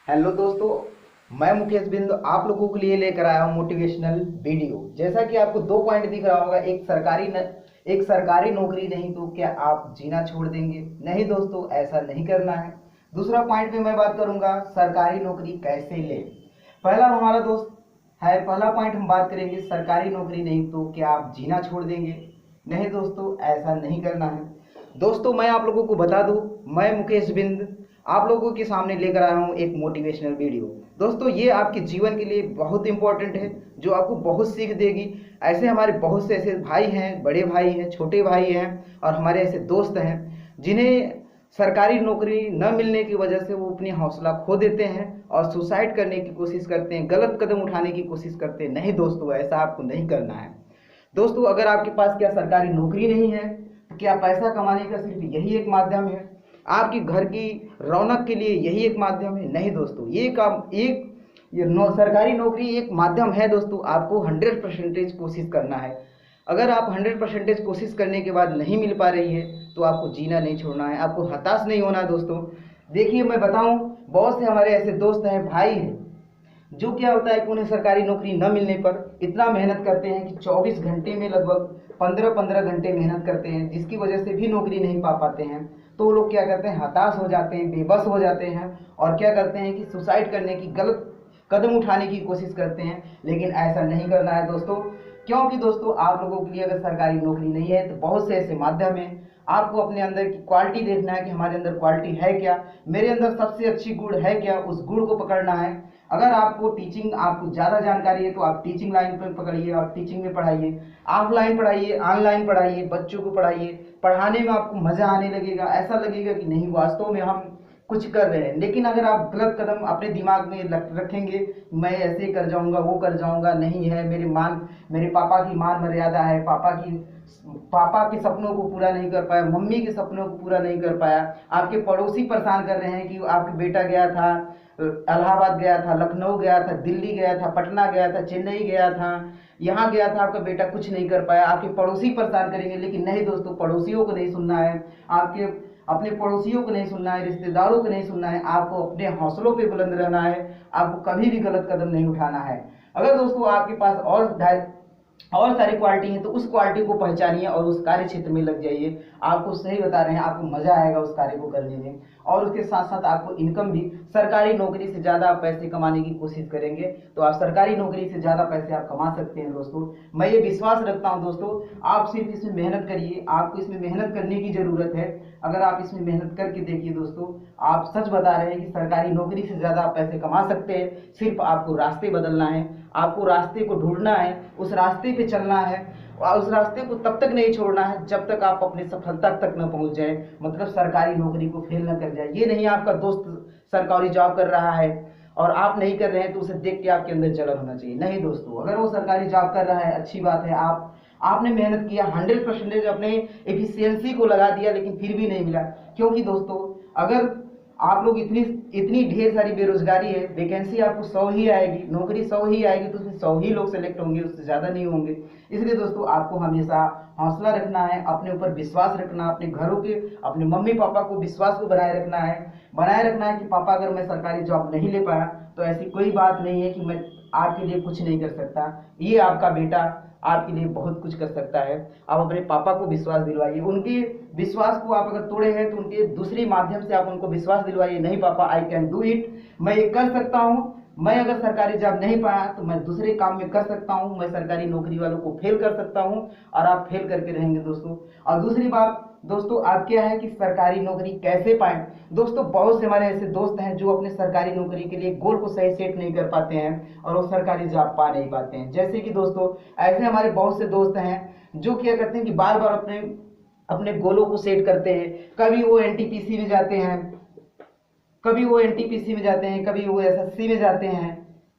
Hello दोस्तों, मैं मुकेश बिंदु आप लोगों के लिए लेकर आया हूँ मोटिवेशनल वीडियो। जैसा कि आपको दो पॉइंट दिख रहा होगा, एक सरकारी नौकरी नहीं तो क्या आप जीना छोड़ देंगे? नहीं दोस्तों, ऐसा नहीं करना है। दूसरा पॉइंट में मैं बात करूंगा सरकारी नौकरी कैसे ले। पहला पॉइंट हम बात करेंगे सरकारी नौकरी नहीं तो क्या आप जीना छोड़ देंगे? नहीं दोस्तों, ऐसा नहीं करना है। दोस्तों, मैं आप लोगों को बता दूं, मैं मुकेश बिंद आप लोगों के सामने लेकर आया हूँ एक मोटिवेशनल वीडियो। दोस्तों, ये आपके जीवन के लिए बहुत इंपॉर्टेंट है, जो आपको बहुत सीख देगी। ऐसे हमारे बहुत से ऐसे भाई हैं, बड़े भाई हैं, छोटे भाई हैं, और हमारे ऐसे दोस्त हैं जिन्हें सरकारी नौकरी न मिलने की वजह से वो अपनी हौसला खो देते हैं और सुसाइड करने की कोशिश करते हैं, गलत कदम उठाने की कोशिश करते हैं। नहीं दोस्तों, ऐसा आपको नहीं करना है। दोस्तों, अगर आपके पास क्या सरकारी नौकरी नहीं है तो क्या पैसा कमाने का सिर्फ यही एक माध्यम है? आपके घर की रौनक के लिए यही एक माध्यम है? नहीं दोस्तों, सरकारी नौकरी एक माध्यम है। दोस्तों, आपको 100% कोशिश करना है। अगर आप 100% कोशिश करने के बाद नहीं मिल पा रही है तो आपको जीना नहीं छोड़ना है, आपको हताश नहीं होना है। दोस्तों देखिए, मैं बताऊं, बहुत से हमारे ऐसे दोस्त हैं, भाई हैं, जो क्या होता है कि उन्हें सरकारी नौकरी न मिलने पर इतना मेहनत करते हैं कि 24 घंटे में लगभग 15-15 घंटे मेहनत करते हैं, जिसकी वजह से भी नौकरी नहीं पा पाते हैं। तो वो लोग क्या करते हैं, हताश हो जाते हैं, बेबस हो जाते हैं, और क्या करते हैं कि सुसाइड करने की, गलत कदम उठाने की कोशिश करते हैं। लेकिन ऐसा नहीं करना है दोस्तों, क्योंकि दोस्तों आप लोगों के लिए अगर सरकारी नौकरी नहीं है तो बहुत से ऐसे माध्यम हैं। आपको अपने अंदर की क्वालिटी देखना है कि हमारे अंदर क्वालिटी है क्या, मेरे अंदर सबसे अच्छी गुण है क्या, उस गुण को पकड़ना है। अगर आपको ज़्यादा जानकारी है तो आप टीचिंग लाइन पर पकड़िए, आप टीचिंग में पढ़ाइए, ऑफलाइन पढ़ाइए, ऑनलाइन पढ़ाइए, बच्चों को पढ़ाइए। पढ़ाने में आपको मज़ा आने लगेगा, ऐसा लगेगा कि नहीं वास्तव में हम कुछ कर रहे हैं। लेकिन अगर आप गलत कदम अपने दिमाग में रखेंगे, मैं ऐसे कर जाऊंगा, वो कर जाऊंगा, नहीं है, मेरे पापा की मान मर्यादा है, पापा के सपनों को पूरा नहीं कर पाया, मम्मी के सपनों को पूरा नहीं कर पाया, आपके पड़ोसी परेशान कर रहे हैं कि आपका बेटा गया था, इलाहाबाद गया था, लखनऊ गया था, दिल्ली गया था, पटना गया था, चेन्नई गया था, यहाँ गया था, आपका बेटा कुछ नहीं कर पाया, आपके पड़ोसी परेशान करेंगे। लेकिन नहीं दोस्तों, पड़ोसियों को नहीं सुनना है, आपके अपने पड़ोसियों को नहीं सुनना है, रिश्तेदारों को नहीं सुनना है, आपको अपने हौसलों पे बुलंद रहना है, आपको कभी भी गलत कदम नहीं उठाना है। अगर दोस्तों आपके पास और सारी क्वालिटी है तो उस क्वालिटी को पहचानिए और उस कार्य क्षेत्र में लग जाइए। आपको सही बता रहे हैं, आपको मजा आएगा उस कार्य को करने में, और उसके साथ साथ आपको इनकम भी, सरकारी नौकरी से ज़्यादा आप पैसे कमाने की कोशिश करेंगे तो आप सरकारी नौकरी से ज़्यादा पैसे आप कमा सकते हैं। दोस्तों, मैं ये विश्वास रखता हूँ दोस्तों, आप सिर्फ इसमें मेहनत करिए, आपको इसमें मेहनत करने की ज़रूरत है। अगर आप इसमें मेहनत करके देखिए दोस्तों, आप सच बता रहे हैं कि सरकारी नौकरी से ज़्यादा आप पैसे कमा सकते हैं। सिर्फ आपको रास्ते बदलना है, आपको रास्ते को ढूंढना है, उस रास्ते पे चलना है, और उस रास्ते को तब तक नहीं छोड़ना है जब तक आप अपनी सफलता तक न पहुंच जाए, मतलब सरकारी नौकरी को फेल न कर जाए। ये नहीं आपका दोस्त सरकारी जॉब कर रहा है और आप नहीं कर रहे हैं तो उसे देख के आपके अंदर जलन होना चाहिए। नहीं दोस्तों, अगर वो सरकारी जॉब कर रहा है, अच्छी बात है, आपने मेहनत किया, 100% अपने एफिशिएंसी को लगा दिया, लेकिन फिर भी नहीं मिला। क्योंकि दोस्तों, अगर आप लोग इतनी ढेर सारी बेरोजगारी है, वैकेंसी आपको 100 ही आएगी, नौकरी 100 ही आएगी, तो उसमें 100 ही लोग सेलेक्ट होंगे, उससे ज़्यादा नहीं होंगे। इसलिए दोस्तों आपको हमेशा हौसला रखना है, अपने ऊपर विश्वास रखना, अपने घरों के, अपने मम्मी पापा को विश्वास को बनाए रखना है कि पापा अगर मैं सरकारी जॉब नहीं ले पाया तो ऐसी कोई बात नहीं है कि मैं आपके लिए कुछ नहीं कर सकता। ये आपका बेटा आपके लिए बहुत कुछ कर सकता है। आप अपने पापा को विश्वास दिलवाइए, उनके विश्वास को आप अगर तोड़े हैं तो उनके दूसरे माध्यम से आप उनको विश्वास दिलवाइए, नहीं पापा, आई कैन डू इट, मैं ये कर सकता हूँ, मैं अगर सरकारी जॉब नहीं पाया तो मैं दूसरे काम में कर सकता हूँ, मैं सरकारी नौकरी वालों को फेल कर सकता हूँ, और आप फेल करके रहेंगे दोस्तों। और दूसरी बात दोस्तों, आप क्या है कि सरकारी नौकरी कैसे पाएं? दोस्तों, बहुत से हमारे ऐसे दोस्त हैं जो अपने सरकारी नौकरी के लिए गोल को सही सेट नहीं कर पाते हैं और वो सरकारी जॉब पा नहीं पाते हैं। जैसे कि दोस्तों, ऐसे हमारे बहुत से दोस्त हैं जो क्या करते हैं कि बार बार अपने अपने गोलों को सेट करते हैं। कभी वो एनटीपीसी में जाते हैं, कभी वो एनटीपीसी में जाते हैं, कभी वो एसएससी में जाते हैं,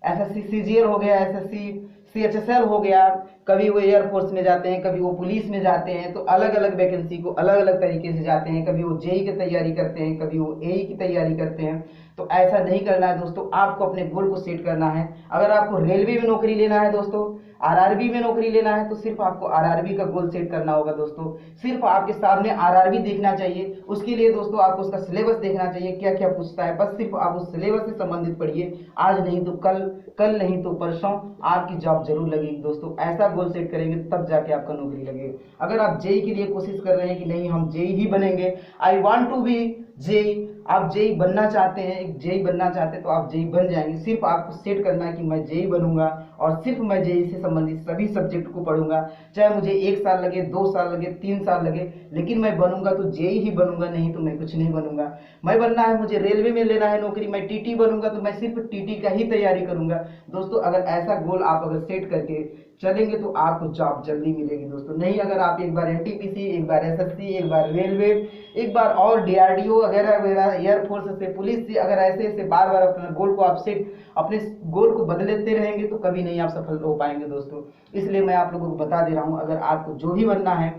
एसएससी सीजीएल हो गया, एसएससी सीएचएसएल हो गया, कभी वो एयरफोर्स में जाते हैं, कभी वो पुलिस में जाते हैं, तो अलग अलग वैकेंसी को अलग अलग तरीके से जाते हैं। कभी वो जेई की तैयारी करते हैं, कभी वो एई की तैयारी करते हैं। तो ऐसा नहीं करना है दोस्तों, आपको अपने गोल को सेट करना है। अगर आपको रेलवे में नौकरी लेना है दोस्तों, आरआरबी में नौकरी लेना है, तो सिर्फ आपको आरआरबी का गोल सेट करना होगा दोस्तों। सिर्फ आपके सामने आरआरबी देखना चाहिए, उसके लिए दोस्तों आपको उसका सिलेबस देखना चाहिए, क्या क्या पूछता है। बस सिर्फ आप उस सिलेबस से संबंधित पढ़िए, आज नहीं तो कल, कल नहीं तो परसों आपकी जॉब जरूर लगेगी दोस्तों। ऐसा गोल सेट करेंगे तब जाके आपका नौकरी लगेगा। अगर आप जेई के लिए कोशिश कर रहे हैं कि नहीं हम जेई ही बनेंगे, I want to be JE, आप जेई बनना चाहते हैं, एक जेई बनना चाहते हैं तो आप जेई बन जाएंगे। सिर्फ आपको सेट करना है कि मैं जेई बनूंगा और सिर्फ मैं जेई से संबंधित सभी सब्जेक्ट को पढ़ूंगा, चाहे मुझे 1 साल लगे, 2 साल लगे, 3 साल लगे, लेकिन मैं बनूंगा तो जेई ही बनूंगा, नहीं तो मैं कुछ नहीं बनूंगा। मैं बनना है, मुझे रेलवे में लेना है नौकरी, मैं टीटी बनूंगा तो मैं सिर्फ टीटी का ही तैयारी करूंगा दोस्तों। अगर ऐसा गोल आप अगर सेट करके चलेंगे तो आपको जॉब जल्दी मिलेगी दोस्तों। नहीं अगर आप एक बार एनटीपीसी, एक बार एसएससी, एक बार रेलवे, एक बार और डीआरडीओ वगैरह वगैरह, एयरफोर्स से, पुलिस से, अगर ऐसे ऐसे बार बार अपने गोल को आप सेट, अपने गोल को बदलते रहेंगे तो कभी नहीं आप सफल हो पाएंगे दोस्तों। इसलिए मैं आप लोगों को बता दे रहा हूँ, अगर आपको जो भी बनना है,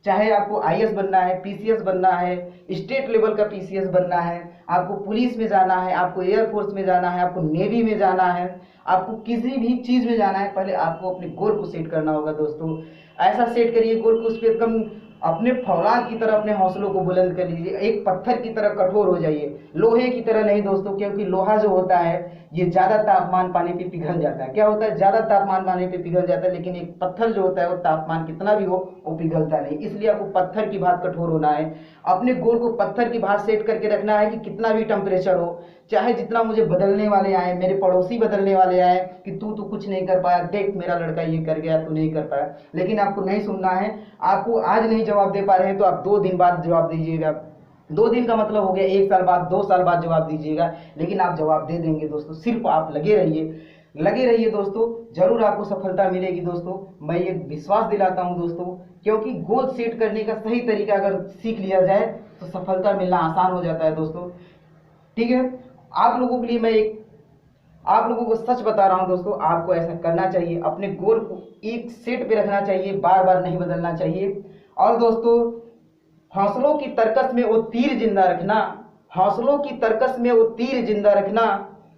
चाहे आपको आईएएस बनना है, पीसीएस बनना है, स्टेट लेवल का पीसीएस बनना है, आपको पुलिस में जाना है, आपको एयरफोर्स में जाना है, आपको नेवी में जाना है, आपको किसी भी चीज में जाना है, पहले आपको अपने गोल को सेट करना होगा दोस्तों। ऐसा सेट करिए गोल को, उस पर एकदम अपने फौलाद की तरह अपने हौसलों को बुलंद कर लीजिए, एक पत्थर की तरह कठोर हो जाइए, लोहे की तरह नहीं दोस्तों। क्योंकि लोहा जो होता है ये ज्यादा तापमान पानी पे पिघल जाता है। क्या होता है, ज्यादा तापमान पानी पे पिघल जाता है, लेकिन एक पत्थर जो होता है वो तापमान कितना भी हो वो पिघलता नहीं। इसलिए आपको पत्थर की भांति कठोर होना है, अपने गोल को पत्थर की भांति सेट करके रखना है कि कितना भी टेम्परेचर हो, चाहे जितना मुझे बदलने वाले आए, मेरे पड़ोसी बदलने वाले आए कि तू तो कुछ नहीं कर पाया, देख मेरा लड़का ये कर गया, तू नहीं कर पाया, लेकिन आपको नहीं सुनना है। आपको आज नहीं जवाब दे पा रहे हैं तो आप 2 दिन बाद जवाब दीजिएगा। 2 दिन का मतलब हो गया 1 साल बाद, 2 साल बाद जवाब दीजिएगा, लेकिन आप जवाब दे देंगे दोस्तों। सिर्फ आप लगे रहिए, लगे रहिए दोस्तों, जरूर आपको सफलता मिलेगी दोस्तों। मैं ये विश्वास दिलाता हूं दोस्तों, क्योंकि गोल सेट करने का सही तरीका अगर सीख लिया जाए तो सफलता मिलना आसान हो जाता है दोस्तों। ठीक है, आप लोगों के लिए मैं आप लोगों को सच बता रहा हूं दोस्तों, आपको ऐसा करना चाहिए, अपने गोल को एक सेट पे रखना चाहिए, बार बार नहीं बदलना चाहिए। और दोस्तों हौसलों की तरकस में वो तीर जिंदा रखना, हौसलों की तरकस में वो तीर जिंदा रखना,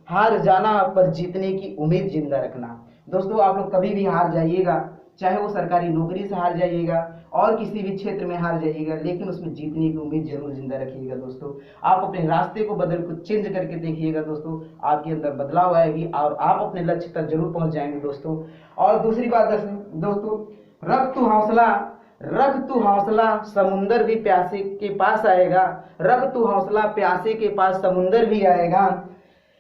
हार जाना पर जीतने की उम्मीद जिंदा रखना। दोस्तों आप लोग कभी भी हार जाइएगा, चाहे वो सरकारी नौकरी से हार जाइएगा और किसी भी क्षेत्र में हार जाइएगा, लेकिन उसमें जीतने की उम्मीद जरूर जिंदा रखिएगा दोस्तों। आप अपने रास्ते को बदल को चेंज करके देखिएगा दोस्तों, आपके अंदर बदलाव आएगी और आप अपने लक्ष्य तक जरूर पहुंच जाएंगे दोस्तों। और दूसरी बात दोस्तों, रख तू हौसला, रख तू हौसला, समुंदर भी प्यासे के पास आएगा, रख तू हौसला, प्यासे के पास समुंदर भी आएगा,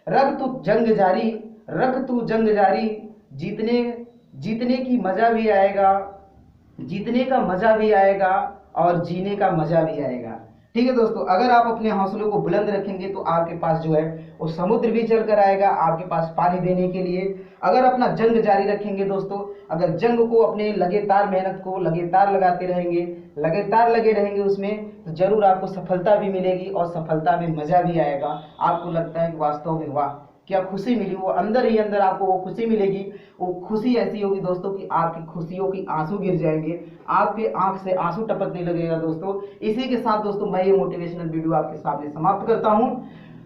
रख तू जंग जारी, रख तू जंग जारी, जीतने की मजा भी आएगा, जीतने का मजा भी आएगा और जीने का मजा भी आएगा। ठीक है दोस्तों, अगर आप अपने हौसलों को बुलंद रखेंगे तो आपके पास जो है वो समुद्र भी चल कर आएगा आपके पास पानी देने के लिए। अगर अपना जंग जारी रखेंगे दोस्तों, अगर जंग को अपने लगातार मेहनत को लगातार लगाते रहेंगे, लगातार लगे रहेंगे उसमें, तो जरूर आपको सफलता भी मिलेगी और सफलता में मजा भी आएगा। आपको लगता है कि वास्तव में वाह क्या खुशी मिली, वो अंदर ही अंदर आपको वो खुशी मिलेगी। वो खुशी ऐसी होगी दोस्तों कि आपकी खुशियों की आंसू गिर जाएंगे, आपके आंख से आंसू टपकने लगेगा दोस्तों। इसी के साथ दोस्तों मैं ये मोटिवेशनल वीडियो आपके सामने समाप्त करता हूँ।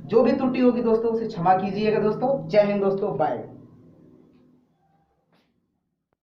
जो भी त्रुटि होगी दोस्तों उसे क्षमा कीजिएगा दोस्तों। जय हिंद दोस्तों, बाय।